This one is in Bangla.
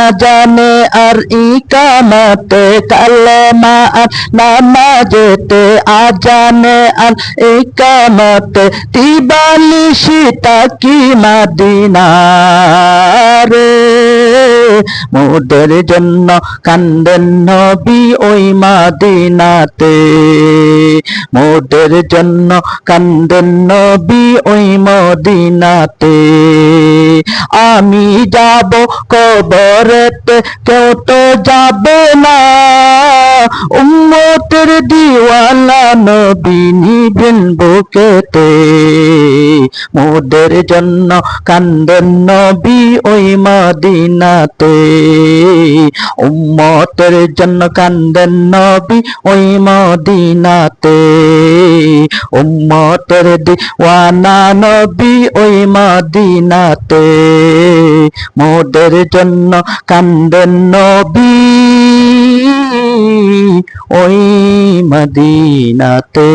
আজানে আর ইকামতে, কালেমা আর নামাজেতে, আজানে আর ইকামতে, তিবালিশি তাকি মদিনারে। মোদের জন্য কান্দেন নবী ওই মদিনাতে, মোদের জন্য কান্দেন নবী ওই মদিনাতে। আমি যাব কবরেতে, কেউ তো যাবে না, উম্মতের দিওয়ানা নবী নিবেন বুকেতে। মোদের জন্য কান্দেন নবী ওই মদিনাতে, উম্মতের জন্য কান্দেন নবী ওই মদিনাতে, উম্মতের দিওয়ানা নবী ওই মদিনাতে। মোদের জন্য কান্দেন নবী ওই মদিনাতে।